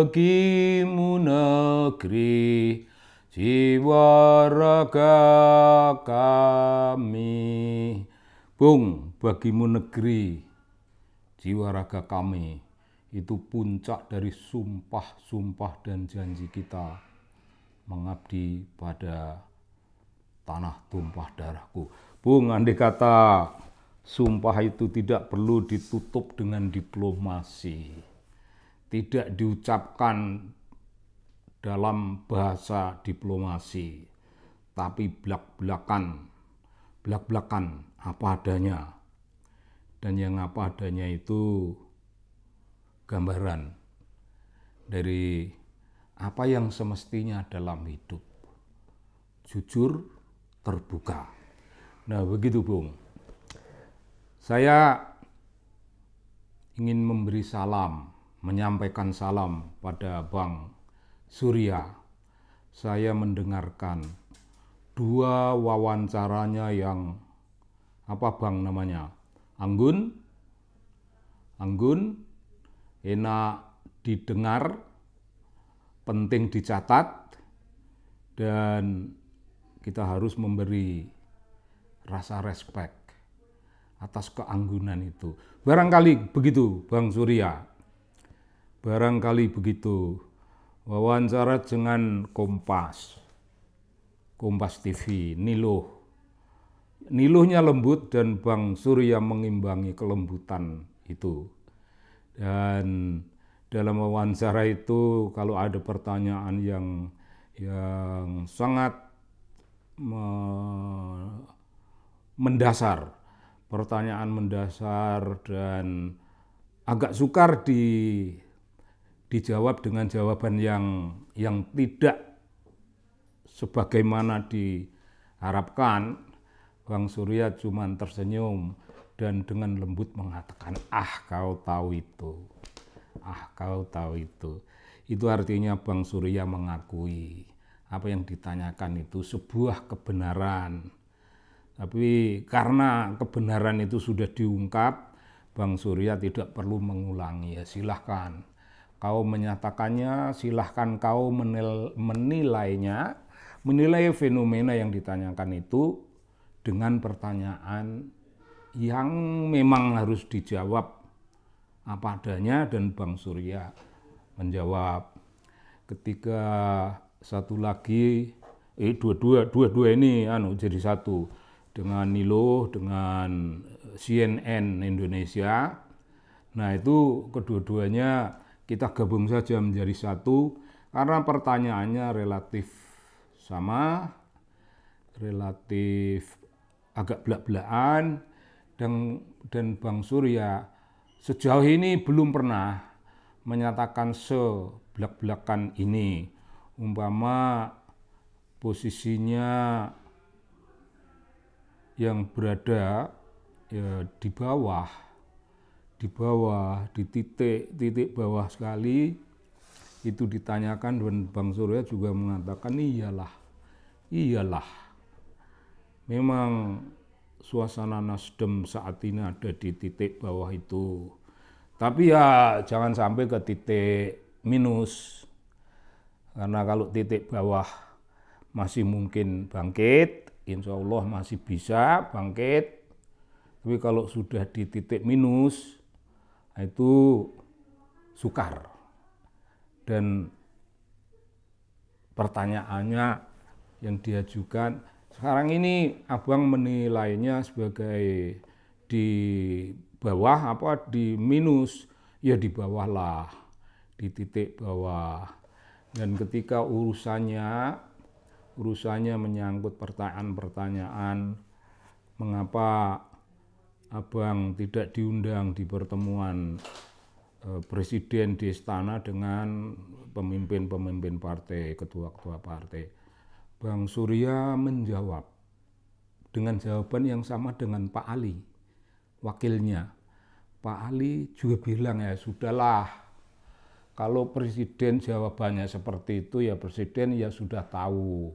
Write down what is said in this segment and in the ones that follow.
bagimu negeri, jiwa raga kami. Bung, bagimu negeri, jiwa raga kami. Itu puncak dari sumpah-sumpah dan janji kita mengabdi pada tanah tumpah darahku. Bung, andai kata sumpah itu tidak perlu ditutup dengan diplomasi, tidak diucapkan dalam bahasa diplomasi, tapi belak-belakan apa adanya. Dan yang apa adanya itu gambaran dari apa yang semestinya dalam hidup. Jujur, terbuka. Nah, begitu, Bung. Saya ingin memberi salam, menyampaikan salam pada Bang Surya. Saya mendengarkan 2 wawancaranya yang apa Bang namanya? Anggun, enak didengar, penting dicatat, dan kita harus memberi rasa respek atas keanggunan itu. Barangkali begitu, Bang Surya. Barangkali begitu. Wawancara dengan Kompas TV, Niluhnya lembut dan Bang Surya mengimbangi kelembutan itu. Dan dalam wawancara itu kalau ada pertanyaan yang sangat mendasar, pertanyaan mendasar dan agak sukar dijawab dengan jawaban yang tidak sebagaimana diharapkan, Bang Surya cuma tersenyum dan dengan lembut mengatakan, kau tahu itu. Kau tahu itu. Itu artinya Bang Surya mengakui apa yang ditanyakan itu sebuah kebenaran. Tapi karena kebenaran itu sudah diungkap, Bang Surya tidak perlu mengulangi. Ya silahkan kau menyatakannya, silahkan kau menilainya, menilai fenomena yang ditanyakan itu dengan pertanyaan yang memang harus dijawab apa adanya, dan Bang Surya menjawab. Ketika satu lagi, dua ini jadi satu dengan Niluh, dengan CNN Indonesia. Nah itu kedua-duanya kita gabung saja menjadi satu karena pertanyaannya relatif sama, relatif agak belak-belakan, dan Bang Surya sejauh ini belum pernah menyatakan sebelak-belakan ini. Umpama posisinya yang berada di bawah, di titik bawah sekali, itu ditanyakan dan Bang Surya juga mengatakan iyalah. Memang suasana Nasdem saat ini ada di titik bawah itu. Tapi ya jangan sampai ke titik minus. Karena kalau titik bawah masih mungkin bangkit, insya Allah masih bisa bangkit. Tapi kalau sudah di titik minus, itu sukar. Dan pertanyaannya yang diajukan, sekarang ini abang menilainya sebagai di bawah apa di minus, ya di bawah lah, di titik bawah. Dan ketika urusannya menyangkut pertanyaan-pertanyaan, mengapa abang tidak diundang di pertemuan presiden di istana dengan pemimpin-pemimpin partai, ketua-ketua partai, Bang Surya menjawab dengan jawaban yang sama dengan Pak Ali, wakilnya. Pak Ali juga bilang, ya sudahlah, kalau presiden jawabannya seperti itu, ya presiden ya sudah tahu.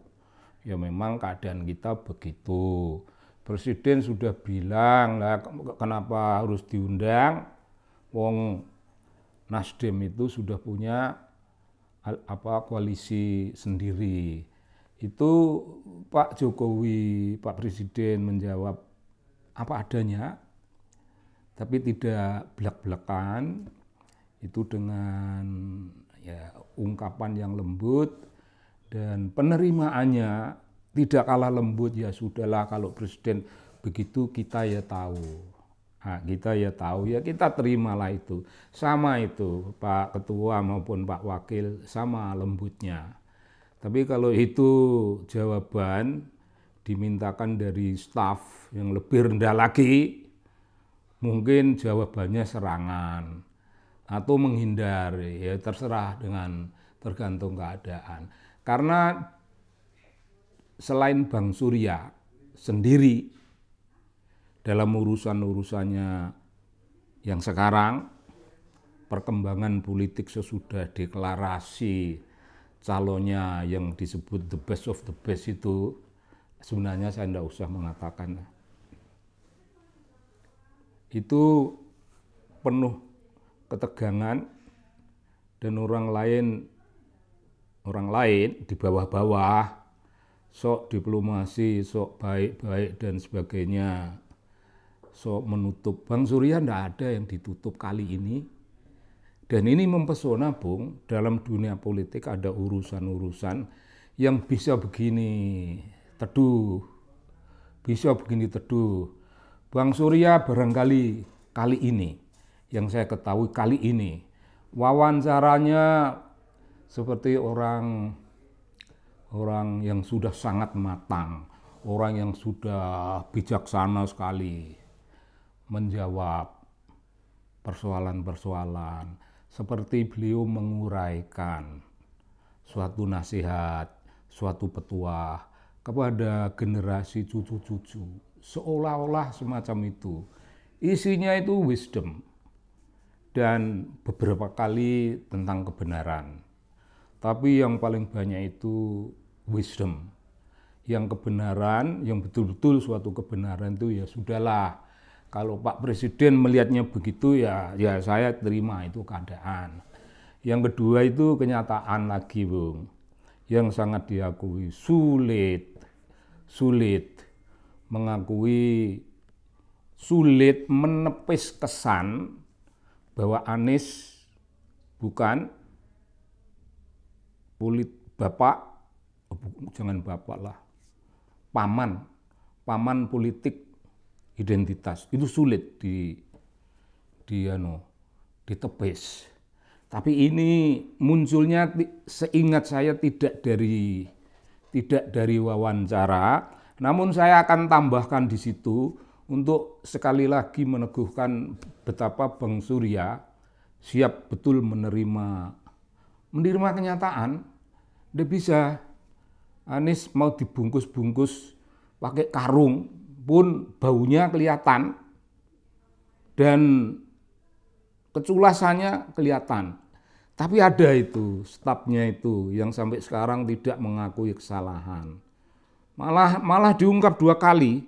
Ya memang keadaan kita begitu. Presiden sudah bilang, lah kenapa harus diundang? Wong Nasdem itu sudah punya koalisi sendiri. Itu Pak Jokowi, Pak Presiden menjawab apa adanya, tapi tidak belak-belakan, itu dengan ungkapan yang lembut dan penerimaannya tidak kalah lembut. Ya sudahlah, kalau Presiden begitu kita ya tahu. Nah, kita ya tahu, ya kita terimalah itu. Sama itu Pak Ketua maupun Pak Wakil, sama lembutnya. Tapi kalau itu jawaban dimintakan dari staf yang lebih rendah lagi, mungkin jawabannya serangan atau menghindar, ya terserah, tergantung keadaan. Karena selain Bang Surya sendiri dalam urusannya yang sekarang, perkembangan politik sesudah deklarasi calonnya yang disebut the best of the best itu, sebenarnya saya tidak usah mengatakan. Itu penuh ketegangan dan orang lain di bawah-bawah, sok diplomasi, sok baik-baik dan sebagainya, sok menutup. Bang Surya tidak ada yang ditutup kali ini. Dan ini mempesona, Bung, dalam dunia politik ada urusan-urusan yang bisa begini teduh, Bang Surya barangkali kali ini, yang saya ketahui kali ini, wawancaranya seperti orang yang sudah sangat matang, orang yang sudah bijaksana sekali menjawab persoalan-persoalan, seperti beliau menguraikan suatu nasihat, suatu petuah kepada generasi cucu-cucu, seolah-olah semacam itu. Isinya itu wisdom dan beberapa kali tentang kebenaran. Tapi yang paling banyak itu wisdom. Yang kebenaran, yang betul-betul suatu kebenaran itu ya sudahlah. Kalau Pak Presiden melihatnya begitu ya saya terima, itu keadaan. Yang kedua itu kenyataan lagi, Bung, yang sangat diakui, sulit menepis kesan bahwa Anies bukan paman politik identitas. Itu sulit ditepis. Tapi ini munculnya seingat saya tidak dari wawancara, namun saya akan tambahkan di situ untuk sekali lagi meneguhkan betapa Bang Surya siap betul menerima kenyataan. Dia bisa, Anies mau dibungkus-bungkus pakai karung pun baunya kelihatan dan keculasannya kelihatan. Tapi ada itu stafnya itu yang sampai sekarang tidak mengakui kesalahan. Malah diungkap 2 kali.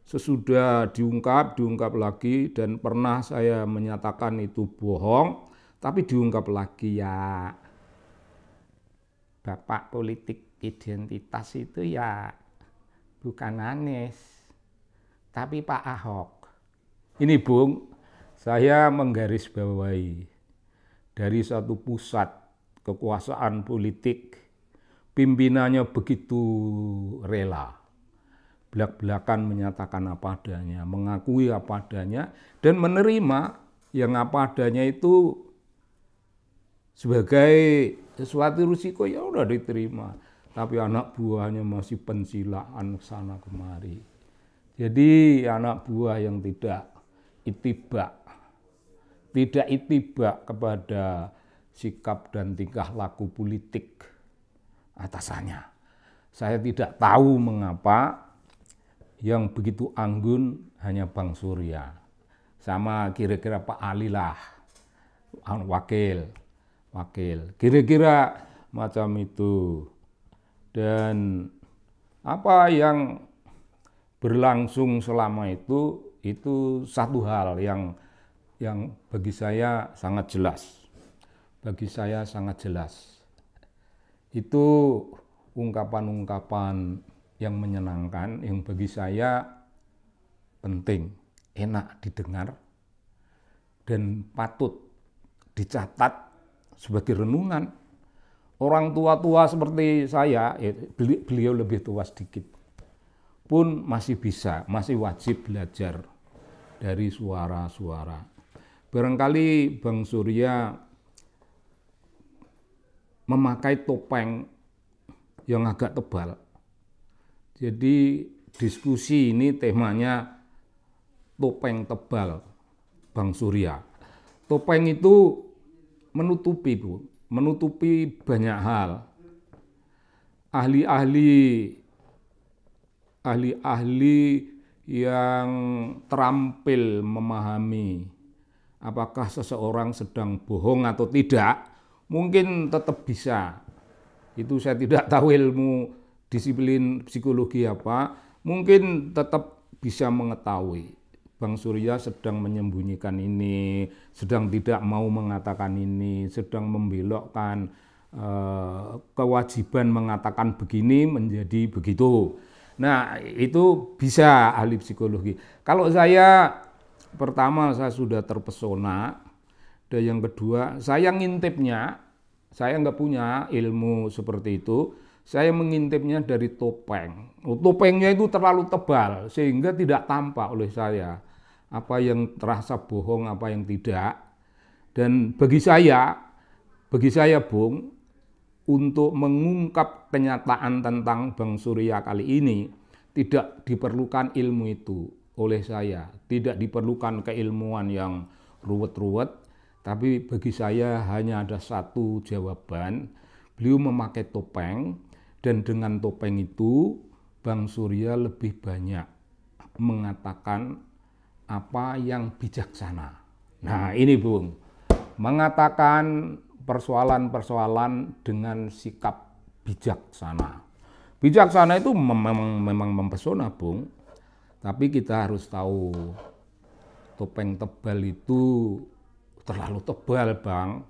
Sesudah diungkap lagi, dan pernah saya menyatakan itu bohong, tapi diungkap lagi, ya Bapak politik identitas itu ya bukan Anies, tapi Pak Ahok. Ini, Bung, saya menggarisbawahi dari satu pusat kekuasaan politik, pimpinannya begitu rela, belak-belakan menyatakan apa adanya, mengakui apa adanya, dan menerima yang apa adanya itu sebagai sesuatu risiko, ya udah diterima. Tapi anak buahnya masih pensilaan sana kemari. Jadi anak buah yang tidak itibak kepada sikap dan tingkah laku politik atasannya. Saya tidak tahu mengapa yang begitu anggun hanya Bang Surya. Sama kira-kira Pak Ali lah, wakil. Kira-kira macam itu. Dan apa yang berlangsung selama itu satu hal yang bagi saya sangat jelas. Itu ungkapan-ungkapan yang menyenangkan, yang bagi saya penting, enak didengar, dan patut dicatat sebagai renungan. Orang tua-tua seperti saya, beliau lebih tua sedikit, pun masih bisa, masih wajib belajar dari suara-suara. Barangkali Bang Surya memakai topeng yang agak tebal. Jadi diskusi ini temanya topeng tebal Bang Surya. Topeng itu menutupi, Bu, menutupi banyak hal. Ahli-ahli yang terampil memahami apakah seseorang sedang bohong atau tidak, mungkin tetap bisa. Itu saya tidak tahu ilmu disiplin psikologi apa, mungkin tetap bisa mengetahui Bang Surya sedang menyembunyikan ini, sedang tidak mau mengatakan ini, sedang membelokkan kewajiban mengatakan begini menjadi begitu. Nah, itu bisa ahli psikologi. Kalau saya, pertama saya sudah terpesona, dan yang kedua saya ngintipnya, saya nggak punya ilmu seperti itu, saya mengintipnya dari topeng. Topengnya itu terlalu tebal sehingga tidak tampak oleh saya apa yang terasa bohong, apa yang tidak. Dan bagi saya Bung, untuk mengungkap kenyataan tentang Bang Surya kali ini tidak diperlukan ilmu itu oleh saya, tidak diperlukan keilmuan yang ruwet-ruwet, tapi bagi saya hanya ada satu jawaban. Beliau memakai topeng, dan dengan topeng itu Bang Surya lebih banyak mengatakan apa yang bijaksana. Nah ini Bung, mengatakan persoalan-persoalan dengan sikap bijaksana. Bijaksana itu memang mempesona Bung, tapi kita harus tahu topeng tebal itu terlalu tebal Bang,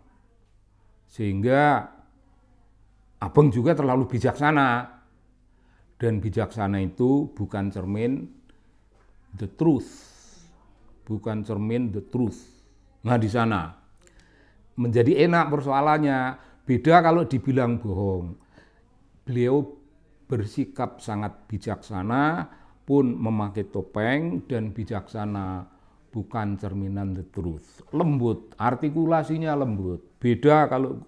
sehingga Abang juga terlalu bijaksana. Dan bijaksana itu bukan cermin the truth. Bukan cermin the truth. Nah di sana menjadi enak persoalannya. Beda kalau dibilang bohong. Beliau bersikap sangat bijaksana, pun memakai topeng, dan bijaksana bukan cerminan the truth. Lembut, artikulasinya lembut. Beda kalau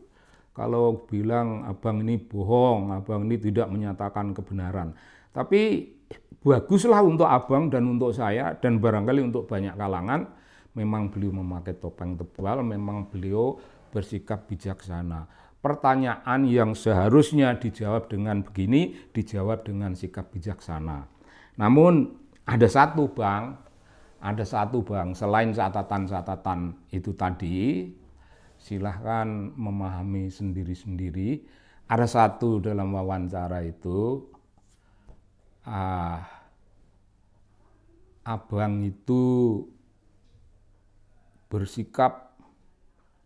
bilang abang ini bohong, abang ini tidak menyatakan kebenaran. Tapi baguslah untuk abang dan untuk saya, dan barangkali untuk banyak kalangan, memang beliau memakai topeng tebal, memang beliau bersikap bijaksana. Pertanyaan yang seharusnya dijawab dengan begini, dijawab dengan sikap bijaksana. Namun ada satu Bang, selain catatan-catatan itu tadi, silahkan memahami sendiri-sendiri. Ada satu dalam wawancara itu, abang itu bersikap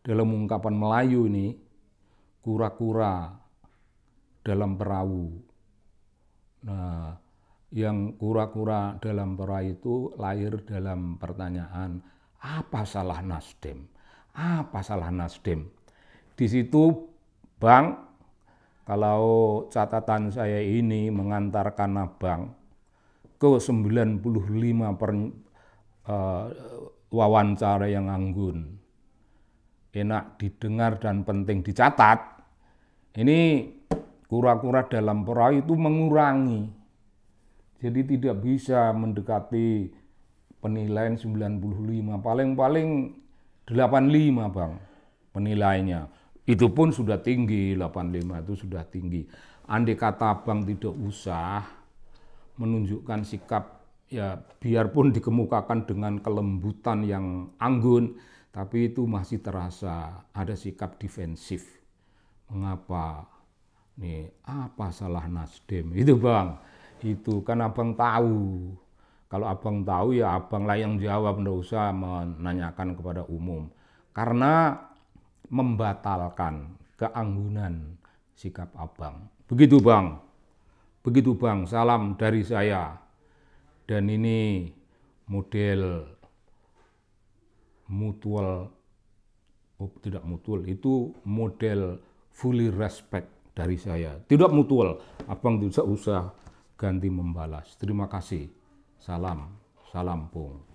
dalam ungkapan Melayu ini, kura-kura dalam perahu. Nah, yang kura-kura dalam perahu itu lahir dalam pertanyaan, apa salah Nasdem? Apa salah Nasdem? Di situ Bang, kalau catatan saya ini mengantarkan abang ke 95 wawancara yang anggun, enak didengar dan penting dicatat. Ini kura-kura dalam perahu itu mengurangi. Jadi tidak bisa mendekati penilaian 95, paling-paling 85 Bang penilainya. Itu pun sudah tinggi, 85 itu sudah tinggi. Andai kata abang tidak usah menunjukkan sikap, ya biarpun dikemukakan dengan kelembutan yang anggun, tapi itu masih terasa ada sikap defensif. Mengapa? Nih, apa salah Nasdem? Itu Bang, itu kan abang tahu. Kalau abang tahu ya abanglah yang jawab, enggak usah menanyakan kepada umum. Karena membatalkan keanggunan, sikap abang. Begitu bang, begitu bang, salam dari saya. Dan ini model mutual, oh tidak mutual, itu model fully respect dari saya. Tidak mutual, abang tidak usah ganti membalas. Terima kasih, salam, salam Pung.